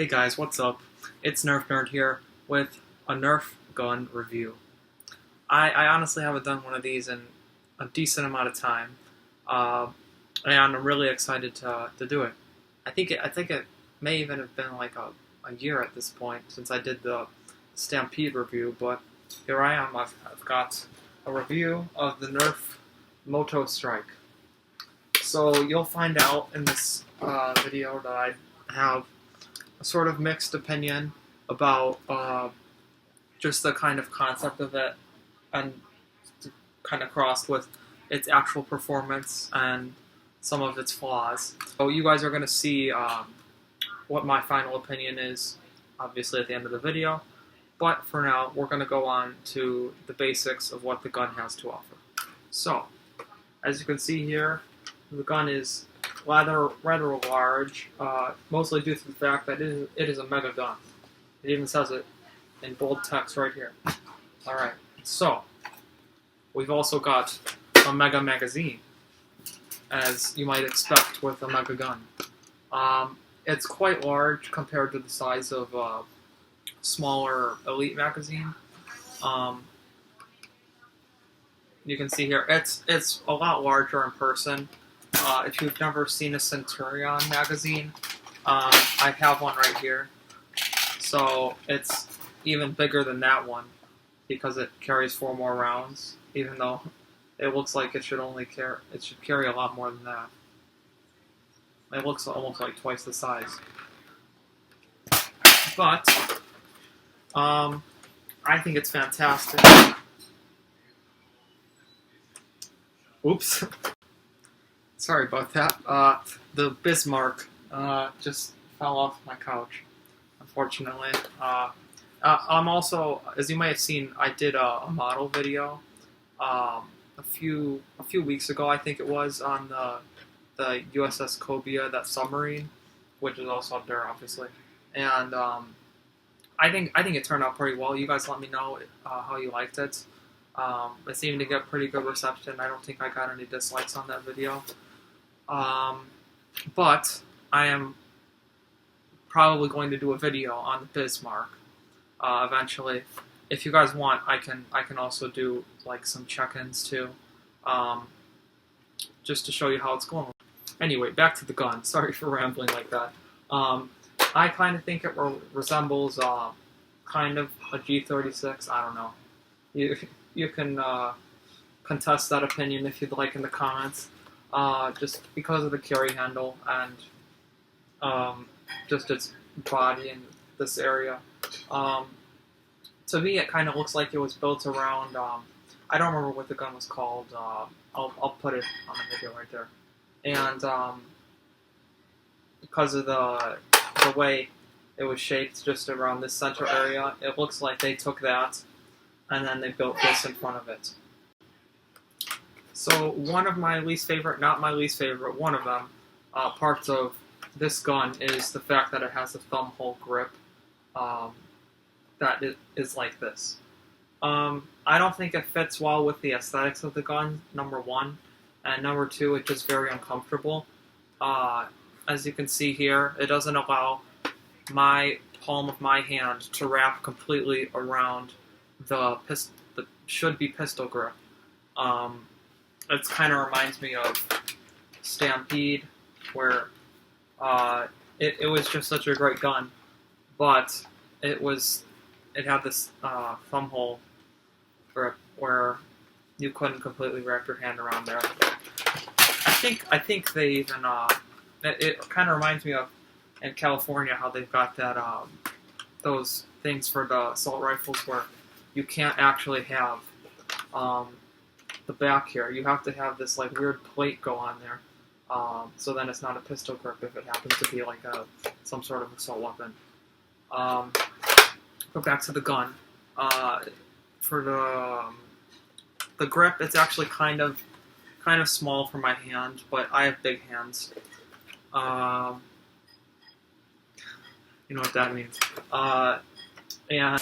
Hey guys, what's up? It's Nerf Nerd here with a Nerf gun review. I honestly haven't done one of these in a decent amount of time, and I'm really excited to do it. I think it may even have been like a year at this point since I did the Stampede review, but here I am. I've got a review of the Nerf Motostryke. So you'll find out in this video that I have a sort of mixed opinion about just the kind of concept of it and kind of crossed with its actual performance and some of its flaws. So you guys are going to see what my final opinion is, obviously at the end of the video, but for now we're going to go on to the basics of what the gun has to offer. So, as you can see here, the gun is rather large, mostly due to the fact that it is a mega gun. It even says it in bold text right here. Alright, so we've also got a mega magazine, as you might expect with a mega gun. It's quite large compared to the size of a smaller Elite magazine. You can see here, it's a lot larger in person. If you've never seen a Centurion magazine, I have one right here. So it's even bigger than that one because it carries 4 more rounds, even though it looks like it should carry a lot more than that. It looks almost like twice the size. But I think it's fantastic. Oops. Sorry about that. The Bismarck just fell off my couch, unfortunately. I'm also, as you may have seen, I did a model video a few weeks ago, I think it was, on the USS Cobia, that submarine, which is also up there, obviously. And I think it turned out pretty well. You guys let me know how you liked it. It seemed to get pretty good reception. I don't think I got any dislikes on that video. But I am probably going to do a video on the Bismarck eventually. If you guys want, I can also do like some check-ins too, just to show you how it's going. Anyway, back to the gun. Sorry for rambling like that. I kind of think it resembles kind of a G36. I don't know. You can contest that opinion if you'd like in the comments. Just because of the carry handle and just its body in this area. To me, it kind of looks like it was built around, I don't remember what the gun was called. I'll put it on the video right there. And because of the way it was shaped just around this center area, it looks like they took that and then they built this in front of it. So one of my least favorite, not my least favorite, one of them, parts of this gun is the fact that it has a thumbhole grip that is like this. I don't think it fits well with the aesthetics of the gun, number one, and number two, it's just very uncomfortable. As you can see here, it doesn't allow my palm of my hand to wrap completely around the should-be pistol grip. It kind of reminds me of Stampede, where it was just such a great gun, but it had this thumbhole grip where you couldn't completely wrap your hand around there. I think they even it kind of reminds me of in California how they've got that those things for the assault rifles where you can't actually have the back here. You have to have this like weird plate go on there, so then it's not a pistol grip if it happens to be like some sort of assault weapon. But back to the gun. For the grip, it's actually kind of small for my hand, but I have big hands. You know what that means. And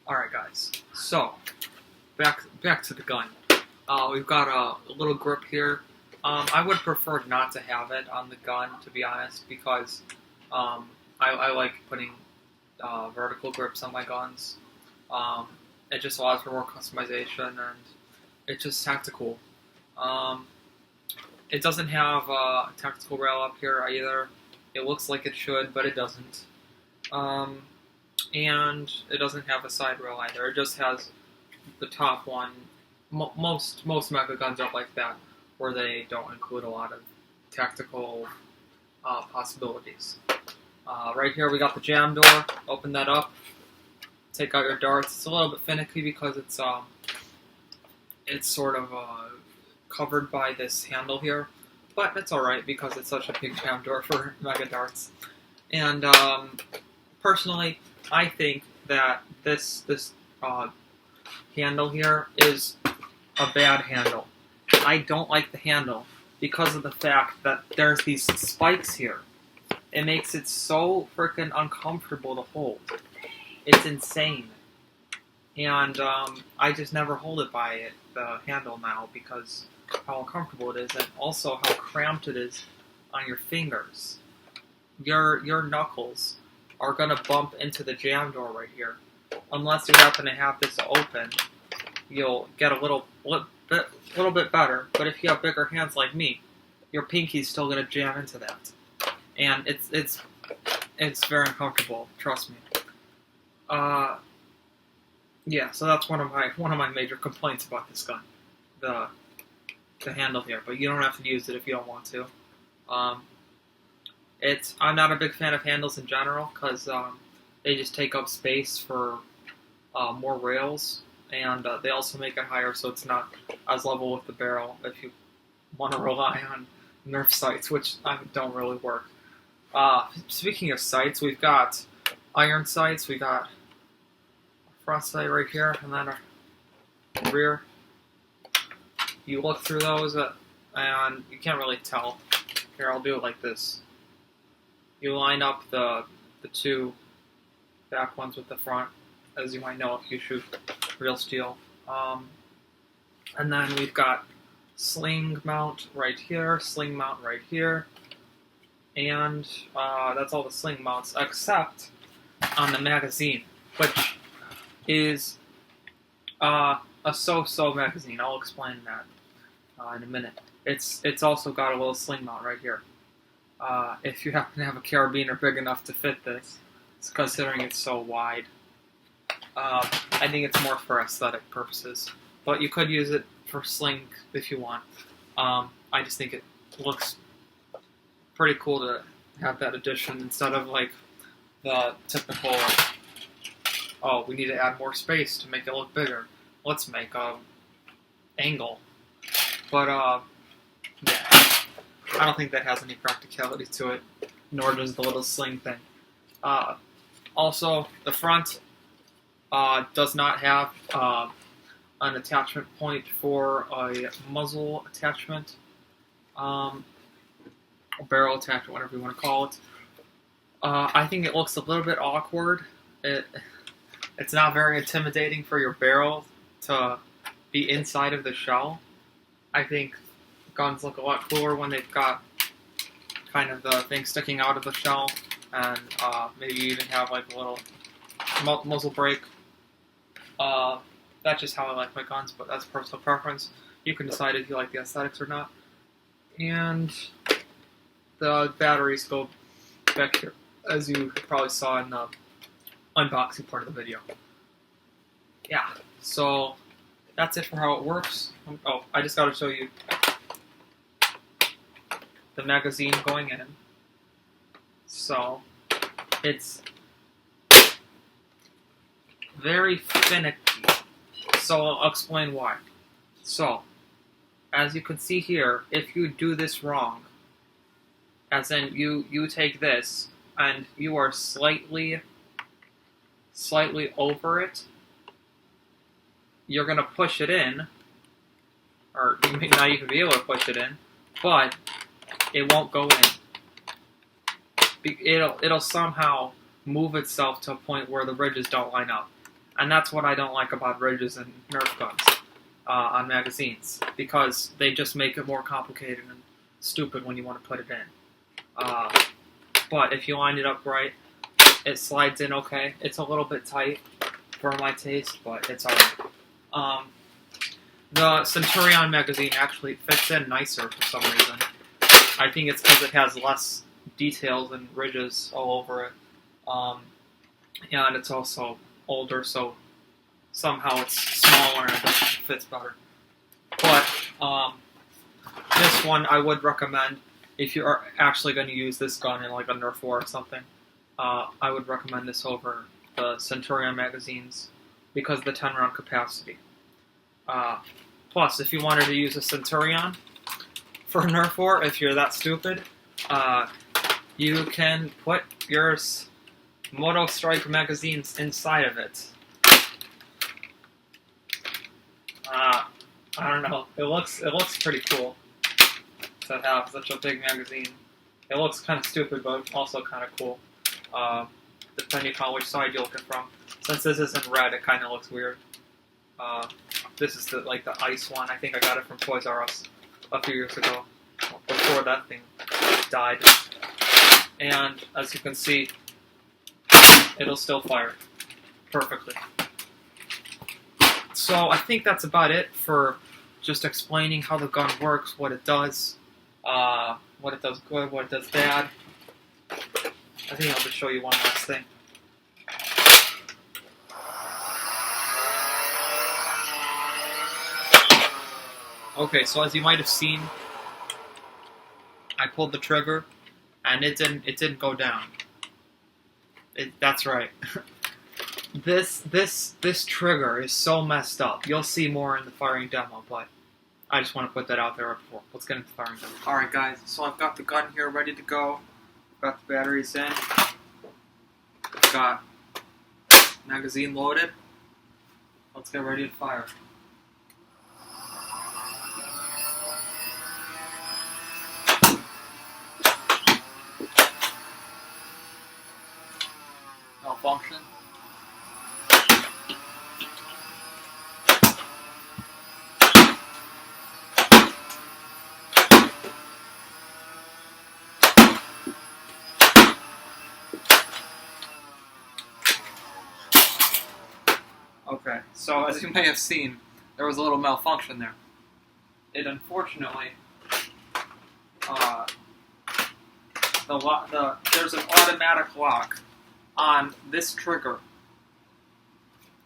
alright guys, so back to the gun. We've got a little grip here. I would prefer not to have it on the gun, to be honest, because I like putting vertical grips on my guns. It just allows for more customization, and it's just tactical. It doesn't have a tactical rail up here either. It looks like it should, but it doesn't. And it doesn't have a side rail either. It just has the top one. Most mecha guns are like that, where they don't include a lot of tactical possibilities. Right here we got the jam door. Open that up. Take out your darts. It's a little bit finicky because it's sort of covered by this handle here, but it's alright because it's such a big jam door for mega darts. And personally, I think that this handle here is a bad handle. I don't like the handle because of the fact that there's these spikes here. It makes it so freaking uncomfortable to hold. It's insane. And I just never hold it by the handle now because how uncomfortable it is, and also how cramped it is on your fingers. Your knuckles are gonna bump into the jam door right here. Unless you happen to have this open, you'll get a little bit better. But if you have bigger hands like me, your pinky's still gonna jam into that, and it's very uncomfortable. Trust me. Yeah, so that's one of my major complaints about this gun, the handle here. But you don't have to use it if you don't want to. I'm not a big fan of handles in general because they just take up space for more rails, and they also make it higher so it's not as level with the barrel if you want to rely on Nerf sights, which don't really work. Speaking of sights, we've got iron sights. We got front sight right here, and then our rear. You look through those, and you can't really tell. Here, I'll do it like this. You line up the two back ones with the front, as you might know if you shoot real steel. And then we've got Sling Mount right here, Sling Mount right here, and that's all the Sling Mounts, except on the magazine, which is a so-so magazine. I'll explain that in a minute. It's also got a little sling mount right here. If you happen to have a carabiner big enough to fit this, considering it's so wide. I think it's more for aesthetic purposes, but you could use it for sling if you want. I just think it looks pretty cool to have that addition instead of like the typical, oh, we need to add more space to make it look bigger. Let's make a angle. But yeah, I don't think that has any practicality to it, nor does the little sling thing. Also, the front does not have an attachment point for a muzzle attachment, a barrel attachment, whatever you want to call it. I think it looks a little bit awkward. It's not very intimidating for your barrel to be inside of the shell. I think guns look a lot cooler when they've got kind of the thing sticking out of the shell, and maybe you even have like a little muzzle brake. That's just how I like my guns, but that's personal preference. You can decide if you like the aesthetics or not. And the batteries go back here, as you probably saw in the unboxing part of the video. Yeah, so that's it for how it works. Oh, I just got to show you the magazine going in. So it's very finicky. So I'll explain why. So, as you can see here, if you do this wrong, as in you take this and you are slightly over it, you're going to push it in, or you may not even be able to push it in, but it won't go in. It'll somehow move itself to a point where the ridges don't line up. And that's what I don't like about ridges and Nerf guns on magazines, because they just make it more complicated and stupid when you want to put it in. But if you line it up right, It slides in okay. It's a little bit tight for my taste, but it's alright. The Centurion magazine actually fits in nicer for some reason. I think it's because it has less details and ridges all over it. And it's also older, so somehow it's smaller and it fits better. But this one I would recommend if you are actually going to use this gun in like a Nerf war or something. I would recommend this over the Centurion magazines because of the 10-round capacity. Plus, if you wanted to use a Centurion for a Nerf war, if you're that stupid, you can put your Motostryke magazines inside of it. I don't know. It looks pretty cool to have such a big magazine. It looks kind of stupid, but also kind of cool, depending on which side you look at from. Since this isn't red, it kind of looks weird. This is the ice one. I think I got it from Toys R Us a few years ago, before that thing died. And as you can see, it'll still fire perfectly. So I think that's about it for just explaining how the gun works, what it does good, what it does bad. I think I'll just show you one last thing. Okay, so as you might have seen, I pulled the trigger, and it didn't go down. That's right. This trigger is so messed up. You'll see more in the firing demo, but I just want to put that out there before. Let's get into the firing demo. Alright guys, so I've got the gun here ready to go. Got the batteries in. Got magazine loaded. Let's get ready to fire. Malfunction. Okay, so as you may have seen, there was a little malfunction there. It unfortunately, there's an automatic lock on this trigger.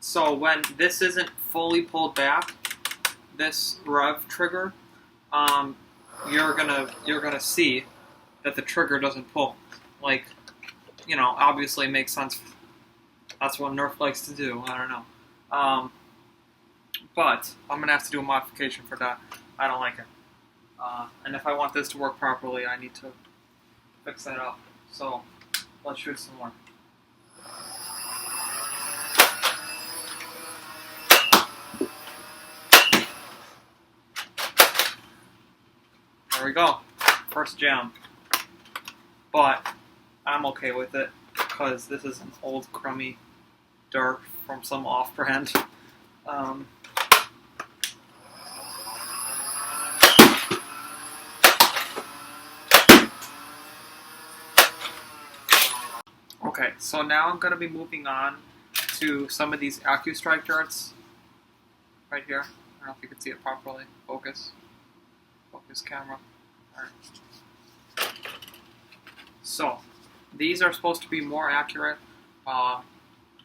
So when this isn't fully pulled back, this rev trigger, you're gonna see that the trigger doesn't pull. Like, you know, obviously it makes sense. That's what Nerf likes to do. I don't know. But I'm gonna have to do a modification for that. I don't like it. And if I want this to work properly, I need to fix that up. So let's shoot some more. There we go. First jam. But I'm okay with it because this is an old crummy Nerf from some off-brand. Okay, so now I'm going to be moving on to some of these AccuStrike darts right here. I don't know if you can see it properly. Focus camera. Alright. So, these are supposed to be more accurate. I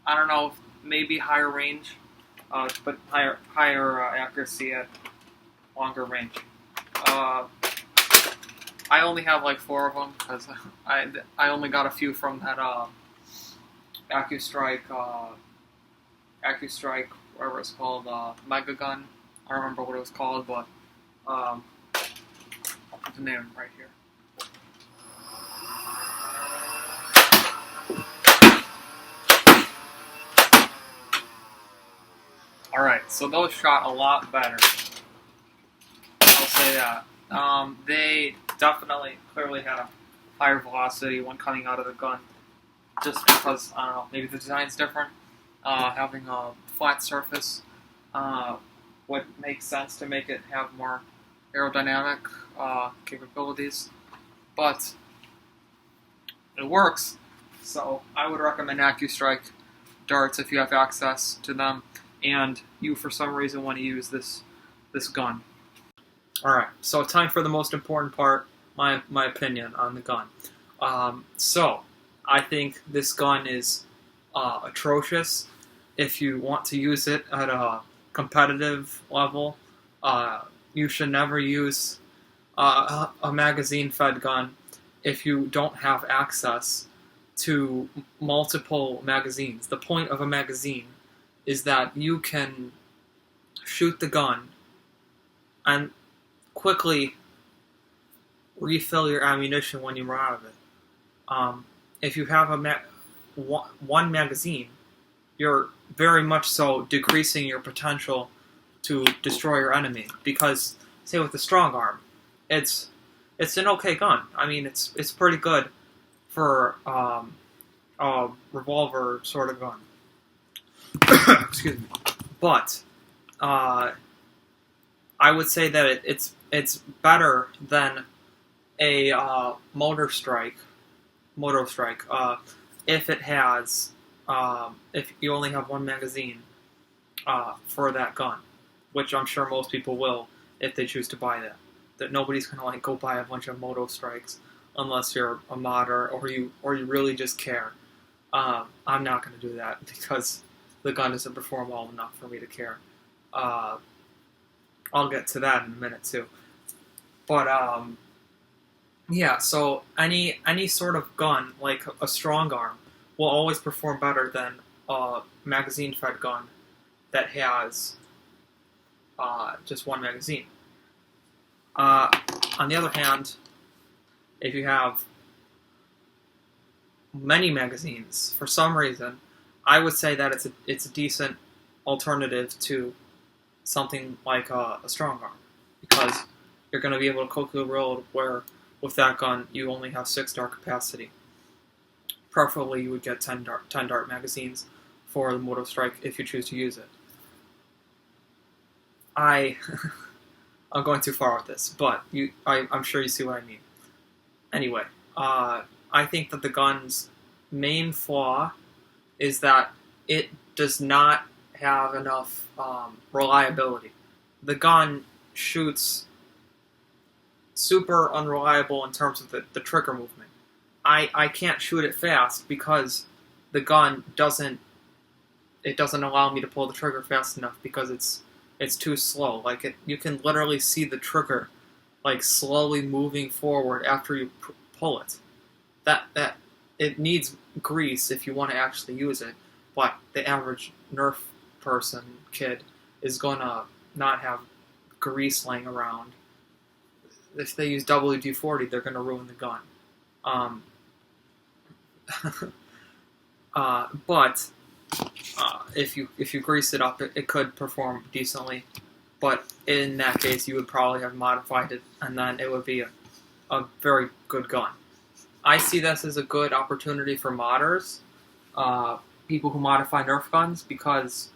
don't know, maybe higher range, but higher accuracy at longer range. I only have like 4 of them because I only got a few from that AccuStrike, whatever it's called, Mega Gun. I don't remember what it was called, but I'll put the name right here. Alright, so those shot a lot better. I'll say that. They definitely, clearly had a higher velocity when coming out of the gun. Just because, I don't know, maybe the design's different. Having a flat surface would make sense to make it have more aerodynamic capabilities. But it works. So I would recommend AccuStrike darts if you have access to them, and you for some reason want to use this gun. All right, so time for the most important part, my opinion on the gun. So I think this gun is atrocious. If you want to use it at a competitive level, you should never use a magazine-fed gun if you don't have access to multiple magazines. The point of a magazine is that you can shoot the gun and quickly refill your ammunition when you run out of it. If you have one magazine, you're very much so decreasing your potential to destroy your enemy. Because, say with the strong arm, it's an okay gun. I mean, it's pretty good for a revolver sort of gun. Excuse me. But I would say that it's better than a Motostryke. If it has if you only have one magazine for that gun, which I'm sure most people will if they choose to buy that. That nobody's gonna go buy a bunch of Motostrikes unless you're a modder or you really just care. I'm not gonna do that because the gun doesn't perform well enough for me to care. I'll get to that in a minute too. But yeah, so any sort of gun like a strong arm will always perform better than a magazine-fed gun that has just one magazine. On the other hand, if you have many magazines, for some reason, I would say that it's a decent alternative to something like a strong arm, because you're going to be able to cook the road where with that gun you only have 6 dart capacity. Preferably you would get 10 dart magazines for the Motostryke if you choose to use it. I'm going too far with this, but I'm sure you see what I mean. Anyway, I think that the gun's main flaw is that it does not have enough reliability. The gun shoots super unreliable in terms of the trigger movement. I can't shoot it fast because the gun doesn't allow me to pull the trigger fast enough because it's too slow. Like you can literally see the trigger slowly moving forward after you pull it. That it needs grease if you want to actually use it, but the average Nerf kid is gonna not have grease laying around. If they use WD-40, they're gonna ruin the gun. But if you grease it up, it could perform decently. But in that case, you would probably have modified it, and then it would be a very good gun. I see this as a good opportunity for modders, people who modify Nerf guns, because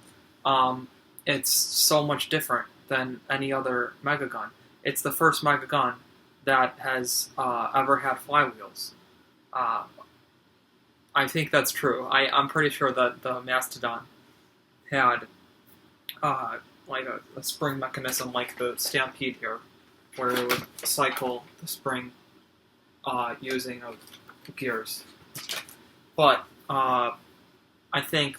it's so much different than any other Mega Gun. It's the first Mega Gun that has ever had flywheels. I think that's true. I'm pretty sure that the Mastodon had a spring mechanism like the Stampede here, where it would cycle the spring using gears. But I think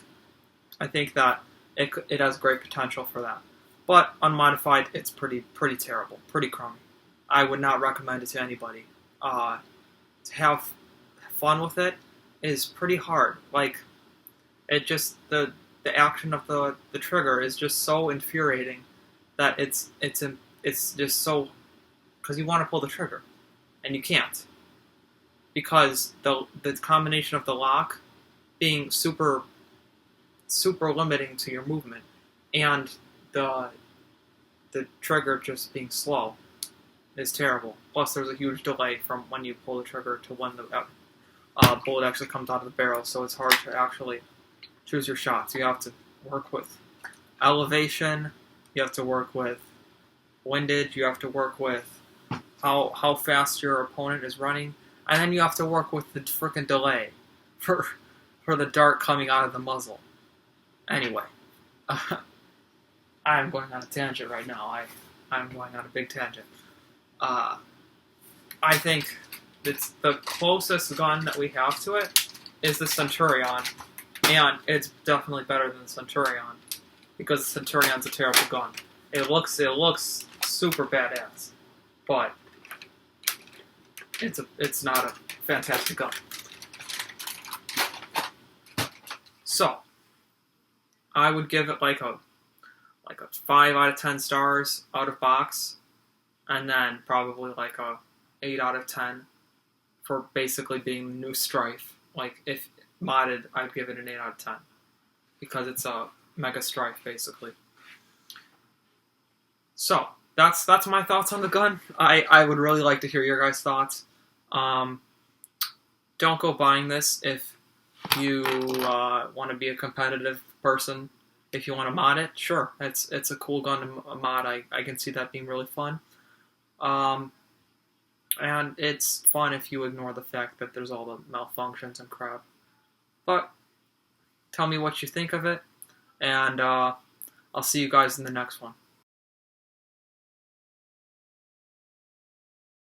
that it has great potential for that. But unmodified, it's pretty terrible, pretty crummy. I would not recommend it to anybody. To have fun with it is pretty hard. It just the action of the trigger is just so infuriating that it's just so, because you want to pull the trigger and you can't, because the combination of the lock being super limiting to your movement and the trigger just being slow is terrible. Plus, there's a huge delay from when you pull the trigger to when the bullet actually comes out of the barrel, so it's hard to actually choose your shots. You have to work with elevation, you have to work with windage, you have to work with how fast your opponent is running, and then you have to work with the frickin' delay. for the dart coming out of the muzzle. Anyway, I'm going on a tangent right now. I'm going on a big tangent. I think it's the closest gun that we have to it is the Centurion, and it's definitely better than the Centurion because the Centurion's a terrible gun. It looks super badass, but it's not a fantastic gun. So I would give it like a 5 out of 10 stars out of box, and then probably like a 8 out of 10 for basically being the new Strife. Like, if modded, I'd give it an 8 out of 10 because it's a Mega Strife basically. So that's my thoughts on the gun. I would really like to hear your guys' thoughts. Don't go buying this if you want to be a competitive person. If you want to mod it, sure, it's a cool gun to mod. I can see that being really fun. And it's fun if you ignore the fact that there's all the malfunctions and crap. But tell me what you think of it, and I'll see you guys in the next one.